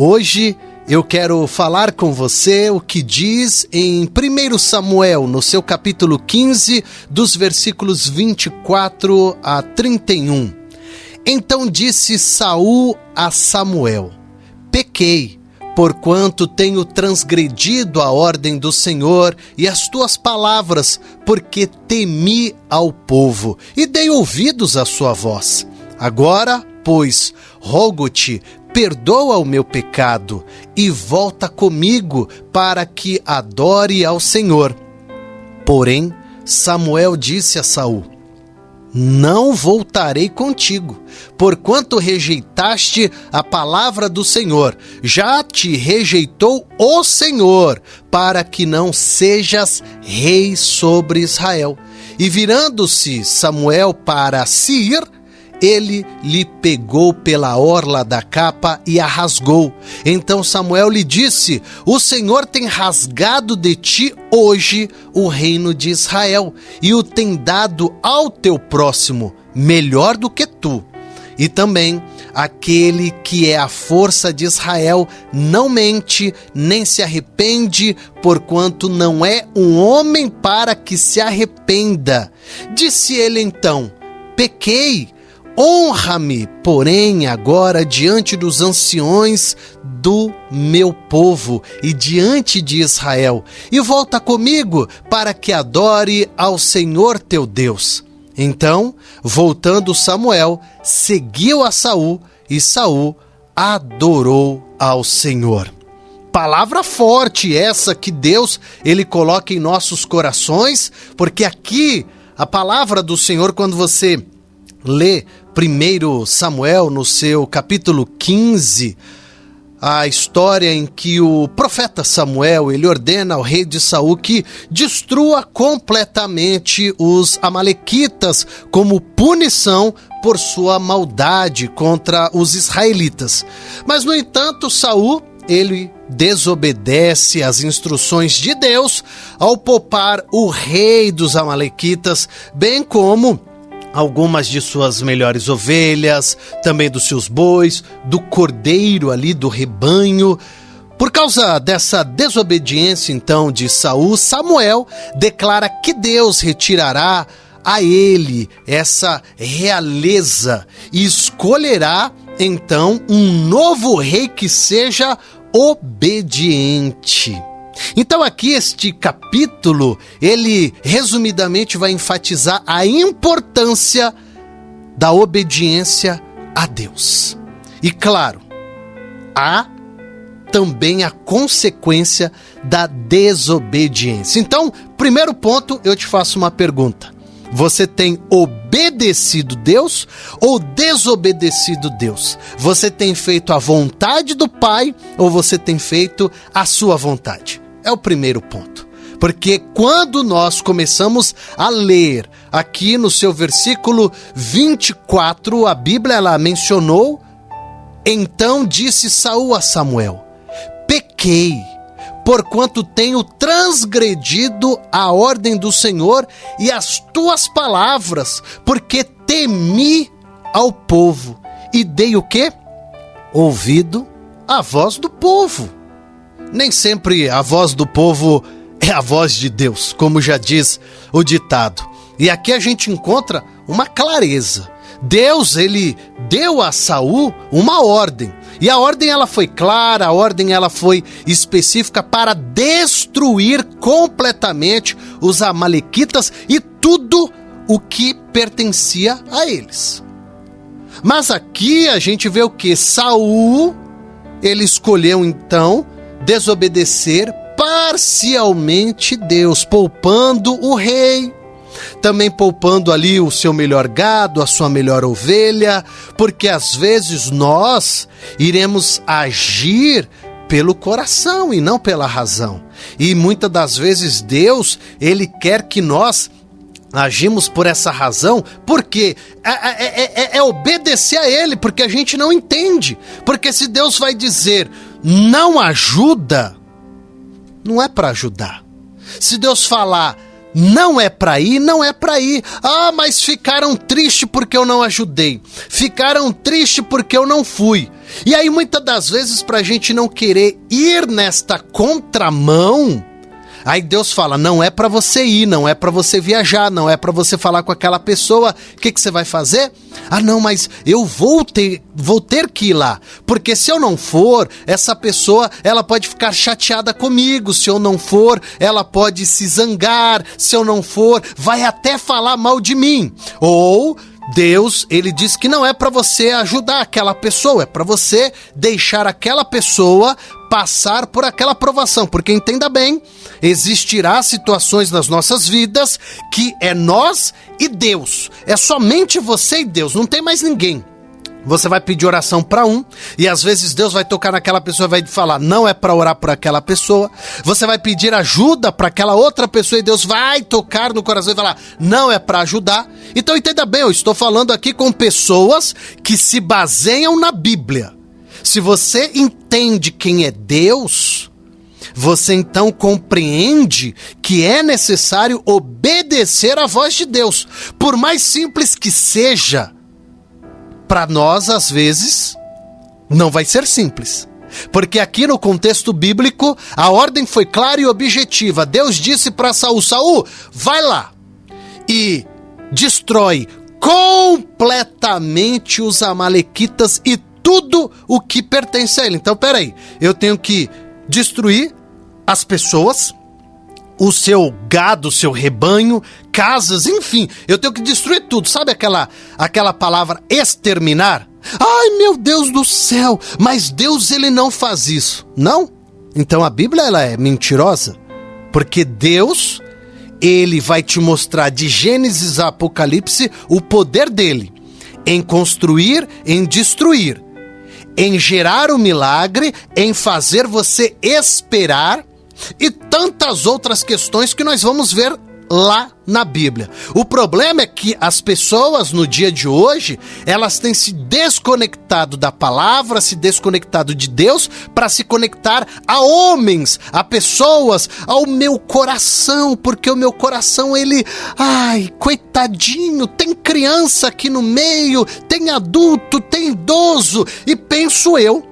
Hoje eu quero falar com você o que diz em 1 Samuel, no seu capítulo 15, dos versículos 24 a 31. Então disse Saul a Samuel: pequei, porquanto tenho transgredido a ordem do Senhor e as tuas palavras, porque temi ao povo e dei ouvidos à sua voz. Agora, pois, rogo-te, perdoa o meu pecado e volta comigo para que adore ao Senhor. Porém, Samuel disse a Saul: não voltarei contigo, porquanto rejeitaste a palavra do Senhor. Já te rejeitou o Senhor, para que não sejas rei sobre Israel. E virando-se Samuel para se ir, ele lhe pegou pela orla da capa e a rasgou. Então Samuel lhe disse: o Senhor tem rasgado de ti hoje o reino de Israel e o tem dado ao teu próximo, melhor do que tu. E também aquele que é a força de Israel não mente, nem se arrepende, porquanto não é um homem para que se arrependa. Disse ele então: pequei, honra-me, porém, agora diante dos anciões do meu povo e diante de Israel, e volta comigo para que adore ao Senhor teu Deus. Então, voltando Samuel, seguiu a Saul, e Saul adorou ao Senhor. Palavra forte essa que Deus ele coloca em nossos corações, porque aqui a palavra do Senhor, quando você lê 1 Samuel no seu capítulo 15, a história em que o profeta Samuel ele ordena ao rei de Saul que destrua completamente os amalequitas como punição por sua maldade contra os israelitas. Mas, no entanto, Saul ele desobedece às instruções de Deus ao poupar o rei dos amalequitas, bem como algumas de suas melhores ovelhas, também dos seus bois, do cordeiro ali do rebanho. Por causa dessa desobediência, então, de Saul, Samuel declara que Deus retirará a ele essa realeza e escolherá, então, um novo rei que seja obediente. Então aqui este capítulo, ele resumidamente vai enfatizar a importância da obediência a Deus. E claro, há também a consequência da desobediência. Então, primeiro ponto, eu te faço uma pergunta. Você tem obedecido Deus ou desobedecido Deus? Você tem feito a vontade do Pai ou você tem feito a sua vontade? É o primeiro ponto. Porque quando nós começamos a ler aqui no seu versículo 24, a Bíblia ela mencionou: então disse Saul a Samuel: pequei, porquanto tenho transgredido a ordem do Senhor e as tuas palavras, porque temi ao povo e dei o quê? Ouvido à voz do povo. Nem sempre a voz do povo é a voz de Deus, como já diz o ditado. E aqui a gente encontra uma clareza. Deus, ele deu a Saul uma ordem. E a ordem ela foi clara, a ordem ela foi específica para destruir completamente os amalequitas e tudo o que pertencia a eles. Mas aqui a gente vê o que? Saul, ele escolheu então desobedecer parcialmente Deus, poupando o rei, também poupando ali o seu melhor gado, a sua melhor ovelha, porque às vezes nós iremos agir pelo coração e não pela razão. E muitas das vezes Deus, ele quer que nós agimos por essa razão, porque é obedecer a ele, porque a gente não entende. Porque se Deus vai dizer não ajuda, não é para ajudar. Se Deus falar não é para ir, não é para ir. Ah, mas ficaram tristes porque eu não ajudei. Ficaram tristes porque eu não fui. E aí muitas das vezes, para a gente não querer ir nesta contramão, aí Deus fala, não é para você ir, não é para você viajar, não é para você falar com aquela pessoa. O que você vai fazer? Ah não, mas eu vou ter que ir lá, porque se eu não for, essa pessoa, ela pode ficar chateada comigo. Se eu não for, ela pode se zangar. Se eu não for, vai até falar mal de mim. Ou Deus, ele diz que não é para você ajudar aquela pessoa, é para você deixar aquela pessoa passar por aquela provação, porque entenda bem, existirá situações nas nossas vidas que é nós e Deus, é somente você e Deus, não tem mais ninguém. Você vai pedir oração para um, e às vezes Deus vai tocar naquela pessoa e vai falar, não é para orar por aquela pessoa. Você vai pedir ajuda para aquela outra pessoa e Deus vai tocar no coração e falar, não é para ajudar. Então entenda bem, eu estou falando aqui com pessoas que se baseiam na Bíblia. Se você entende quem é Deus, você então compreende que é necessário obedecer à voz de Deus. Por mais simples que seja, para nós, às vezes, não vai ser simples. Porque aqui no contexto bíblico, a ordem foi clara e objetiva. Deus disse para Saul, Saul, vai lá e destrói completamente os amalequitas e tudo o que pertence a ele. Então, peraí, eu tenho que destruir as pessoas, o seu gado, o seu rebanho, casas, enfim, eu tenho que destruir tudo. Sabe aquela palavra exterminar? Ai, meu Deus do céu, mas Deus, ele não faz isso. Não? Então a Bíblia, ela é mentirosa, porque Deus, ele vai te mostrar de Gênesis a Apocalipse o poder dele em construir, em destruir, em gerar o milagre, em fazer você esperar, e tantas outras questões que nós vamos ver lá na Bíblia. O problema é que as pessoas no dia de hoje, elas têm se desconectado da palavra, se desconectado de Deus para se conectar a homens, a pessoas, ao meu coração, porque o meu coração, ele, ai, coitadinho, tem criança aqui no meio, tem adulto, tem idoso, e penso eu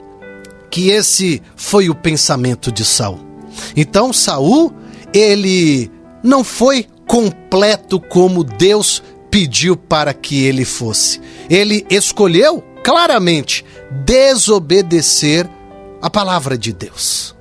que esse foi o pensamento de Saul. Então Saul, ele não foi completo como Deus pediu para que ele fosse. Ele escolheu claramente desobedecer a palavra de Deus.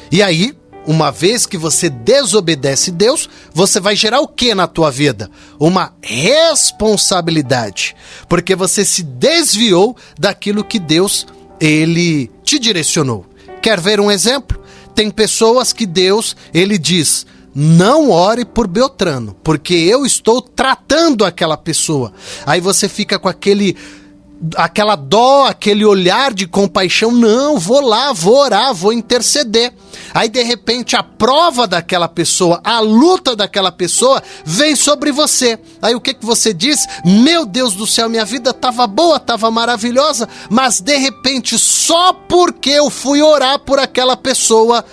E aí, uma vez que você desobedece Deus, você vai gerar o que na tua vida? Uma responsabilidade, porque você se desviou daquilo que Deus, ele te direcionou. Quer ver um exemplo? Tem pessoas que Deus, ele diz, não ore por Beltrano, porque eu estou tratando aquela pessoa. Aí você fica com aquela dó, aquele olhar de compaixão, não, vou lá, vou orar, vou interceder. Aí de repente a prova daquela pessoa, a luta daquela pessoa vem sobre você. Aí o que você diz? Meu Deus do céu, minha vida estava boa, estava maravilhosa, mas de repente só porque eu fui orar por aquela pessoa,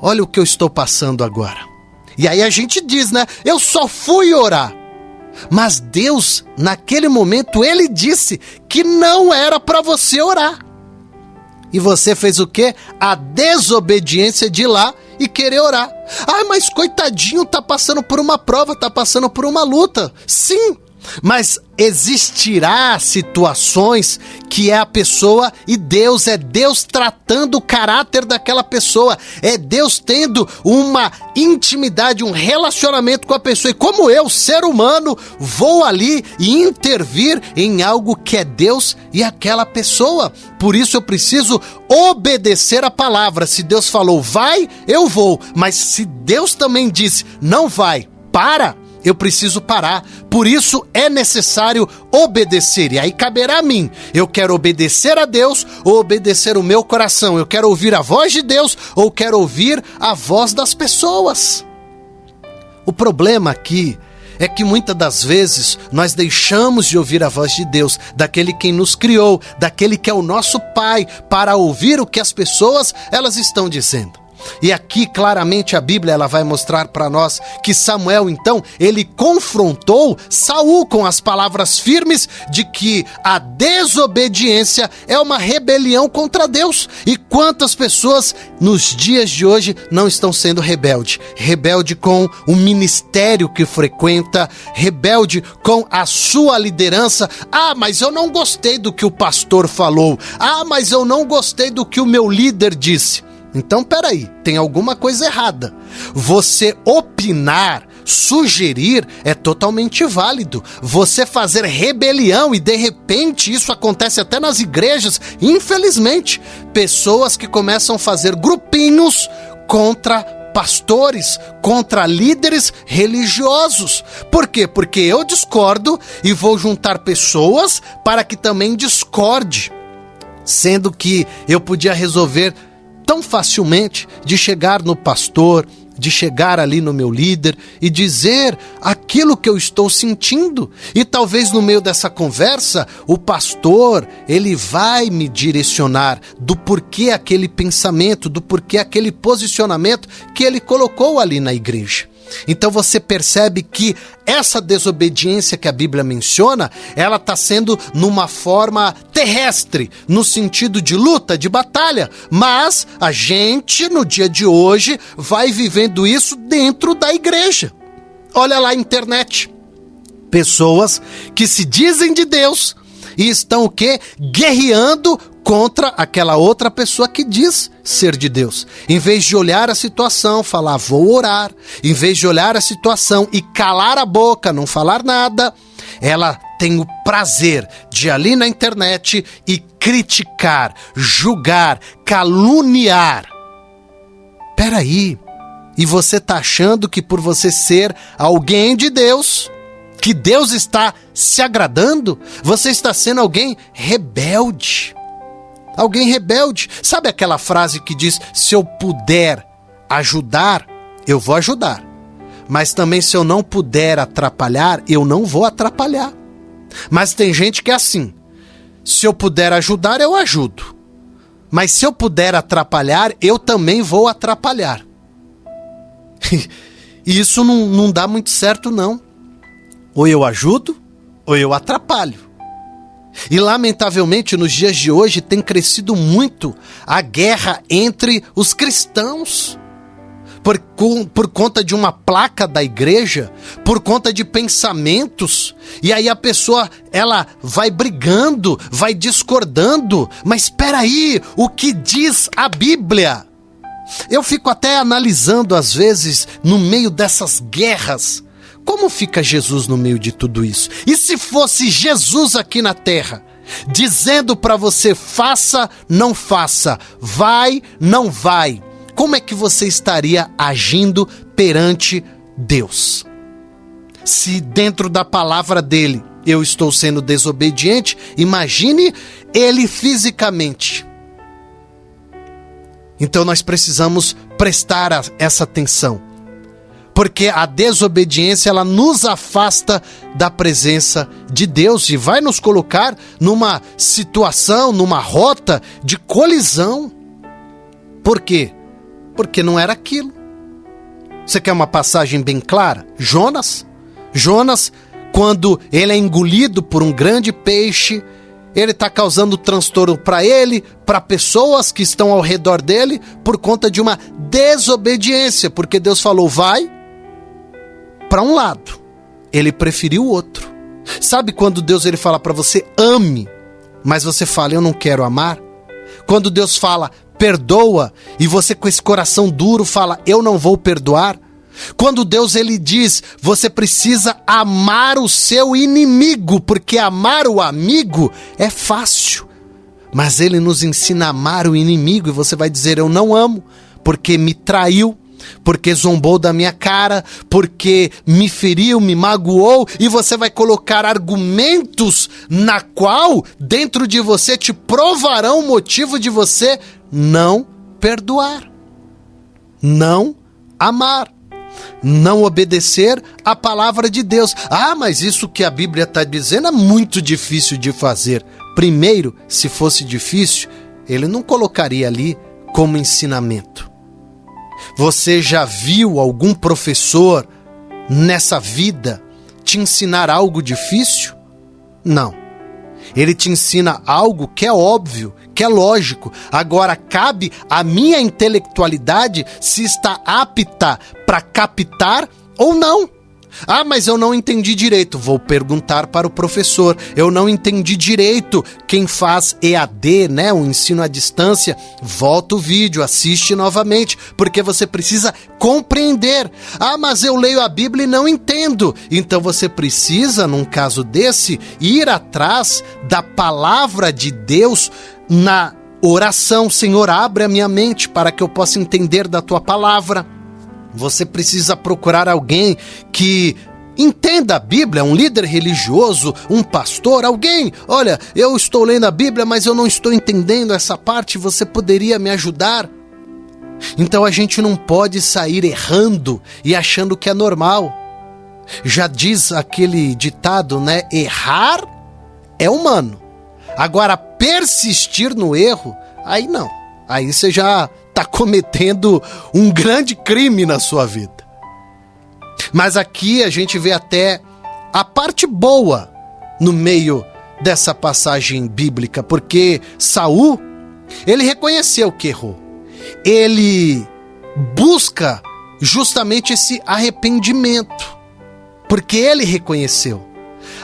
olha o que eu estou passando agora. E aí a gente diz, né? Eu só fui orar. Mas Deus, naquele momento, ele disse que não era para você orar. E você fez o quê? A desobediência de ir lá e querer orar. Ah, mas coitadinho, tá passando por uma prova, tá passando por uma luta. Sim, mas existirá situações que é a pessoa e Deus, é Deus tratando o caráter daquela pessoa, é Deus tendo uma intimidade, um relacionamento com a pessoa, e como eu, ser humano, vou ali e intervir em algo que é Deus e aquela pessoa. Por isso eu preciso obedecer a palavra. Se Deus falou vai, eu vou, mas se Deus também disse não vai, para, eu preciso parar. Por isso é necessário obedecer. E aí caberá a mim. Eu quero obedecer a Deus ou obedecer o meu coração. Eu quero ouvir a voz de Deus ou quero ouvir a voz das pessoas. O problema aqui é que muitas das vezes nós deixamos de ouvir a voz de Deus, daquele quem nos criou, daquele que é o nosso Pai, para ouvir o que as pessoas elas estão dizendo. E aqui claramente a Bíblia ela vai mostrar para nós que Samuel então ele confrontou Saul com as palavras firmes de que a desobediência é uma rebelião contra Deus. E quantas pessoas nos dias de hoje não estão sendo rebelde com o ministério que frequenta, rebelde com a sua liderança. Ah, mas eu não gostei do que o pastor falou. Ah, mas eu não gostei do que o meu líder disse. Então, peraí, tem alguma coisa errada. Você opinar, sugerir é totalmente válido. Você fazer rebelião e de repente isso acontece até nas igrejas, infelizmente. Pessoas que começam a fazer grupinhos contra pastores, contra líderes religiosos. Por quê? Porque eu discordo e vou juntar pessoas para que também discorde. Sendo que eu podia resolver tão facilmente de chegar no pastor, de chegar ali no meu líder e dizer aquilo que eu estou sentindo. E talvez no meio dessa conversa, o pastor, ele vai me direcionar do porquê aquele pensamento, do porquê aquele posicionamento que ele colocou ali na igreja. Então você percebe que essa desobediência que a Bíblia menciona, ela está sendo numa forma terrestre, no sentido de luta, de batalha. Mas a gente, no dia de hoje, vai vivendo isso dentro da igreja. Olha lá a internet. Pessoas que se dizem de Deus e estão o quê? Guerreando contra aquela outra pessoa que diz ser de Deus. Em vez de olhar a situação, falar, vou orar. Em vez de olhar a situação e calar a boca, não falar nada, ela tem o prazer de ir ali na internet e criticar, julgar, caluniar. Peraí, e você tá achando que por você ser alguém de Deus, que Deus está se agradando, você está sendo alguém rebelde. Alguém rebelde. Sabe aquela frase que diz, se eu puder ajudar, eu vou ajudar. Mas também se eu não puder atrapalhar, eu não vou atrapalhar. Mas tem gente que é assim, se eu puder ajudar, eu ajudo. Mas se eu puder atrapalhar, eu também vou atrapalhar. E isso não dá muito certo, não. Ou eu ajudo, ou eu atrapalho. E lamentavelmente nos dias de hoje tem crescido muito a guerra entre os cristãos. Por conta de uma placa da igreja, por conta de pensamentos. E aí a pessoa, ela vai brigando, vai discordando. Mas espera aí, o que diz a Bíblia? Eu fico até analisando às vezes, no meio dessas guerras, como fica Jesus no meio de tudo isso? E se fosse Jesus aqui na terra, dizendo para você, faça, não faça, vai, não vai, como é que você estaria agindo perante Deus? Se dentro da palavra dele eu estou sendo desobediente, imagine ele fisicamente. Então nós precisamos prestar essa atenção. Porque a desobediência, ela nos afasta da presença de Deus e vai nos colocar numa situação, numa rota de colisão. Por quê? Porque não era aquilo. Você quer uma passagem bem clara? Jonas, quando ele é engolido por um grande peixe, ele está causando transtorno para ele, para pessoas que estão ao redor dele, por conta de uma desobediência, porque Deus falou, vai para um lado, ele preferiu o outro. Sabe quando Deus ele fala para você, ame, mas você fala, eu não quero amar? Quando Deus fala, perdoa, e você com esse coração duro fala, eu não vou perdoar? Quando Deus ele diz, você precisa amar o seu inimigo, porque amar o amigo é fácil. Mas ele nos ensina a amar o inimigo, e você vai dizer, eu não amo, porque me traiu, porque zombou da minha cara, porque me feriu, me magoou, e você vai colocar argumentos na qual dentro de você te provarão o motivo de você não perdoar, não amar, não obedecer à palavra de Deus. Ah, mas isso que a Bíblia está dizendo é muito difícil de fazer. Primeiro, se fosse difícil, ele não colocaria ali como ensinamento. Você já viu algum professor nessa vida te ensinar algo difícil? Não. Ele te ensina algo que é óbvio, que é lógico. Agora, cabe à minha intelectualidade se está apta para captar ou não. Ah, mas eu não entendi direito. Vou perguntar para o professor. Eu não entendi direito. Quem faz EAD, né, o ensino à distância, volta o vídeo, assiste novamente, porque você precisa compreender. Ah, mas eu leio a Bíblia e não entendo. Então você precisa, num caso desse, ir atrás da palavra de Deus na oração. Senhor, abre a minha mente para que eu possa entender da tua palavra. Você precisa procurar alguém que entenda a Bíblia, um líder religioso, um pastor, alguém. Olha, eu estou lendo a Bíblia, mas eu não estou entendendo essa parte, você poderia me ajudar? Então a gente não pode sair errando e achando que é normal. Já diz aquele ditado, né? Errar é humano. Agora, persistir no erro, aí não. Aí você já está cometendo um grande crime na sua vida. Mas aqui a gente vê até a parte boa no meio dessa passagem bíblica, porque Saul, ele reconheceu que errou. Ele busca justamente esse arrependimento, porque ele reconheceu.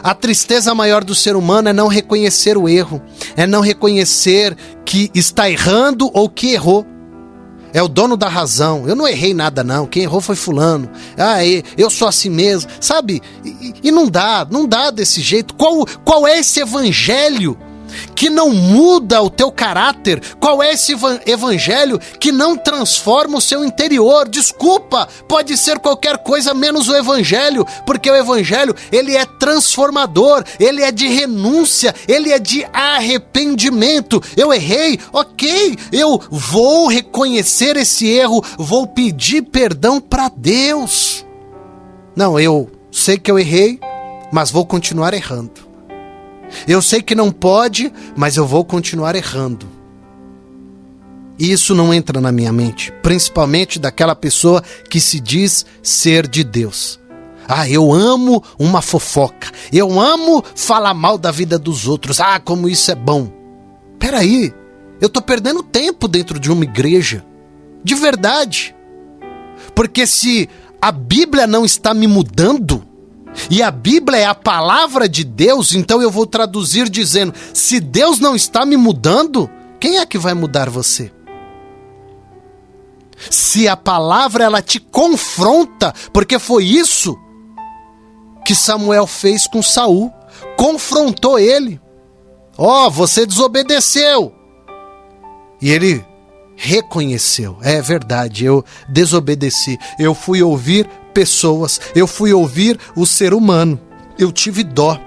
A tristeza maior do ser humano é não reconhecer o erro, é não reconhecer que está errando ou que errou. É o dono da razão. Eu não errei nada não, quem errou foi fulano. Ah, eu sou assim mesmo, sabe? E não dá desse jeito. Qual é esse evangelho que não muda o teu caráter? Qual é esse evangelho que não transforma o seu interior? Desculpa, pode ser qualquer coisa menos o evangelho, porque o evangelho, ele é transformador, ele é de renúncia, ele é de arrependimento. Eu errei, ok, eu vou reconhecer esse erro, vou pedir perdão para Deus. Não, eu sei que eu errei, mas vou continuar errando. Eu sei que não pode, mas eu vou continuar errando. E isso não entra na minha mente, principalmente daquela pessoa que se diz ser de Deus. Ah, eu amo uma fofoca, eu amo falar mal da vida dos outros, ah, como isso é bom. Peraí, eu tô perdendo tempo dentro de uma igreja, de verdade. Porque se a Bíblia não está me mudando, e a Bíblia é a palavra de Deus, então eu vou traduzir dizendo, se Deus não está me mudando, quem é que vai mudar você? Se a palavra ela te confronta, porque foi isso que Samuel fez com Saul, confrontou ele. Ó, você desobedeceu. E ele reconheceu, é verdade, eu desobedeci, eu fui ouvir pessoas, eu fui ouvir o ser humano, eu tive dó,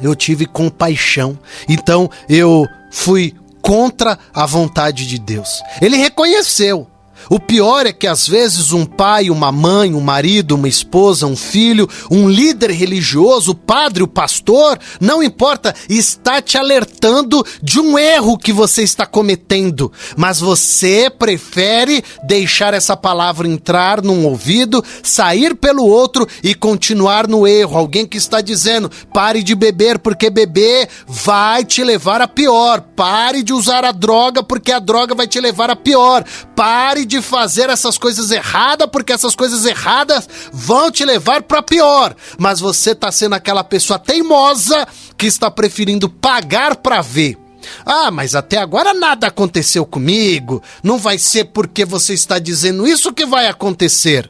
eu tive compaixão, então eu fui contra a vontade de Deus. Ele reconheceu. O pior é que às vezes um pai, uma mãe, um marido, uma esposa, um filho, um líder religioso, o padre, o pastor, não importa, está te alertando de um erro que você está cometendo, mas você prefere deixar essa palavra entrar num ouvido, sair pelo outro e continuar no erro. Alguém que está dizendo, pare de beber porque beber vai te levar a pior, pare de usar a droga porque a droga vai te levar a pior, pare de fazer essas coisas erradas, porque essas coisas erradas vão te levar para pior. Mas você está sendo aquela pessoa teimosa que está preferindo pagar para ver. Ah, mas até agora nada aconteceu comigo. Não vai ser porque você está dizendo isso que vai acontecer.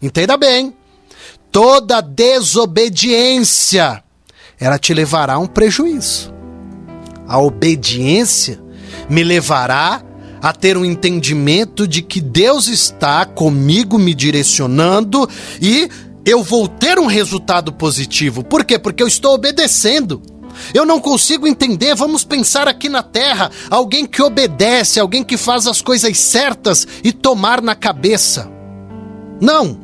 Entenda bem. Toda desobediência, ela te levará a um prejuízo. A obediência me levará a ter um entendimento de que Deus está comigo, me direcionando, e eu vou ter um resultado positivo. Por quê? Porque eu estou obedecendo. Eu não consigo entender, vamos pensar aqui na terra, alguém que obedece, alguém que faz as coisas certas e tomar na cabeça. Não.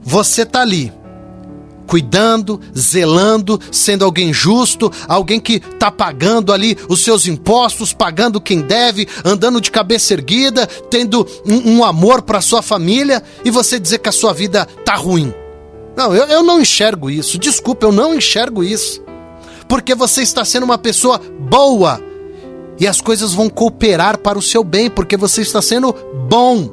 Você tá ali, cuidando, zelando, sendo alguém justo, alguém que está pagando ali os seus impostos, pagando quem deve, andando de cabeça erguida, tendo um amor para sua família, e você dizer que a sua vida tá ruim. Não, eu não enxergo isso. Desculpa, eu não enxergo isso. Porque você está sendo uma pessoa boa e as coisas vão cooperar para o seu bem, porque você está sendo bom.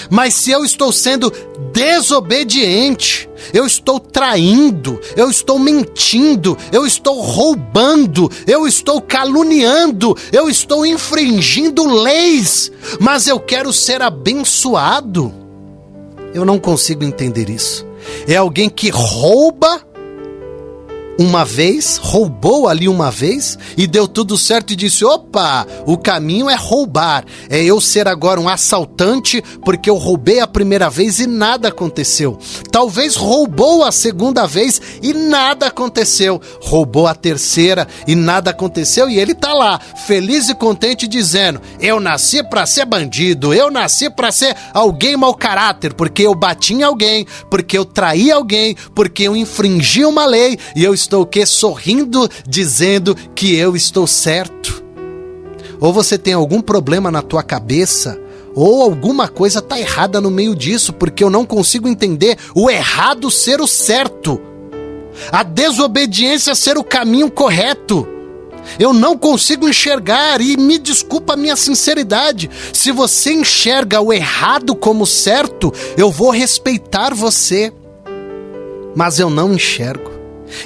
Mas se eu estou sendo desobediente, eu estou traindo, eu estou mentindo, eu estou roubando, eu estou caluniando, eu estou infringindo leis, mas eu quero ser abençoado, eu não consigo entender isso. É alguém que rouba uma vez, roubou ali uma vez e deu tudo certo e disse: opa, o caminho é roubar, é eu ser agora um assaltante porque eu roubei a primeira vez e nada aconteceu. Talvez roubou a segunda vez e nada aconteceu, roubou a terceira e nada aconteceu, e ele tá lá, feliz e contente, dizendo: eu nasci pra ser bandido, eu nasci pra ser alguém mau caráter, porque eu bati em alguém, porque eu traí alguém, porque eu infringi uma lei, e eu estou o quê? Sorrindo, dizendo que eu estou certo. Ou você tem algum problema na tua cabeça, ou alguma coisa está errada no meio disso, porque eu não consigo entender o errado ser o certo, a desobediência ser o caminho correto. Eu não consigo enxergar, e me desculpa a minha sinceridade, se você enxerga o errado como certo, eu vou respeitar você, mas eu não enxergo.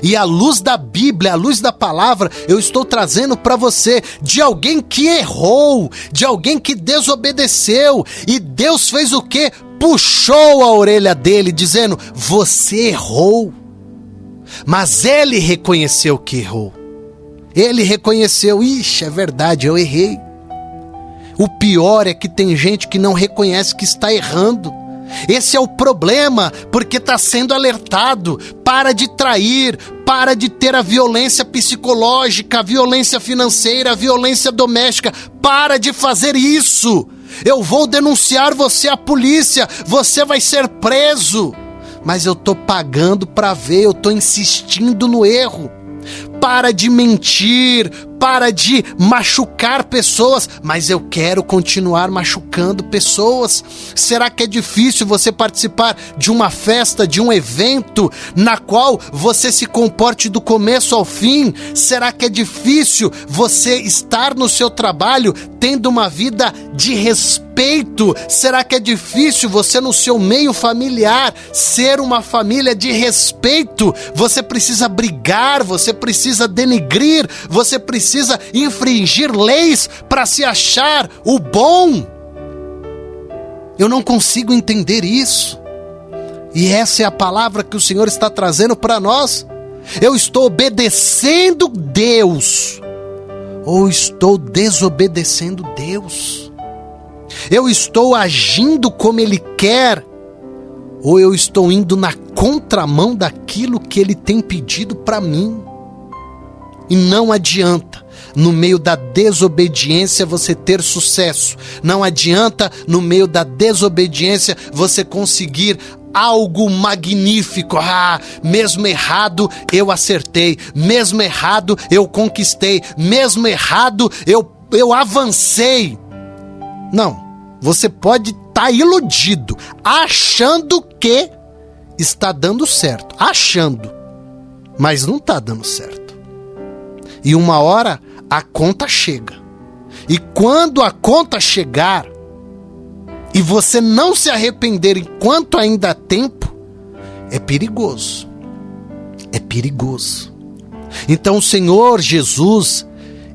E à luz da Bíblia, à luz da palavra, eu estou trazendo para você de alguém que errou, de alguém que desobedeceu, e Deus fez o quê? Puxou a orelha dele, dizendo: você errou. Mas ele reconheceu que errou. Ele reconheceu: ixi, é verdade, eu errei. O pior é que tem gente que não reconhece que está errando. Esse é o problema, porque está sendo alertado: para de trair, para de ter a violência psicológica, a violência financeira, a violência doméstica, para de fazer isso. Eu vou denunciar você à polícia, você vai ser preso. Mas eu estou pagando para ver, eu estou insistindo no erro. Para de mentir, para de machucar pessoas, mas eu quero continuar machucando pessoas. Será que é difícil você participar de uma festa, de um evento, na qual você se comporte do começo ao fim? Será que é difícil você estar no seu trabalho tendo uma vida de respeito? Será que é difícil você no seu meio familiar ser uma família de respeito? Você precisa brigar, você precisa denegrir, você precisa infringir leis para se achar o bom. Eu não consigo entender isso. E essa é a palavra que o Senhor está trazendo para nós. Eu estou obedecendo Deus, ou estou desobedecendo Deus? Eu estou agindo como Ele quer, ou eu estou indo na contramão daquilo que Ele tem pedido para mim? E não adianta, no meio da desobediência, você ter sucesso. Não adianta, no meio da desobediência, você conseguir algo magnífico. Mesmo errado, eu acertei. Mesmo errado, eu conquistei. Mesmo errado, eu avancei. Não, você pode estar iludido, achando que está dando certo. Achando, mas não está dando certo. E uma hora a conta chega. E quando a conta chegar e você não se arrepender enquanto ainda há tempo, é perigoso. É perigoso. Então o Senhor Jesus,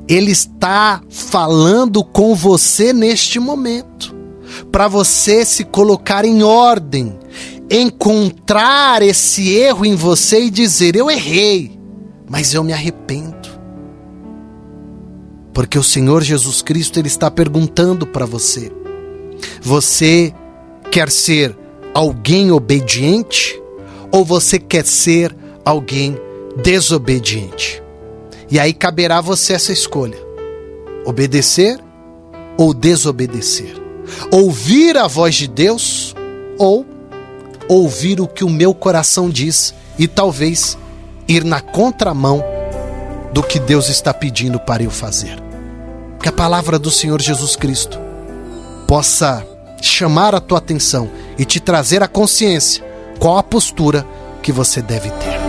Ele está falando com você neste momento, para você se colocar em ordem, encontrar esse erro em você e dizer: eu errei, mas eu me arrependo. Porque o Senhor Jesus Cristo, Ele está perguntando para você: você quer ser alguém obediente ou você quer ser alguém desobediente? E aí caberá a você essa escolha: obedecer ou desobedecer, ouvir a voz de Deus ou ouvir o que o meu coração diz e talvez ir na contramão do que Deus está pedindo para eu fazer. Que a palavra do Senhor Jesus Cristo possa chamar a tua atenção e te trazer a consciência qual a postura que você deve ter.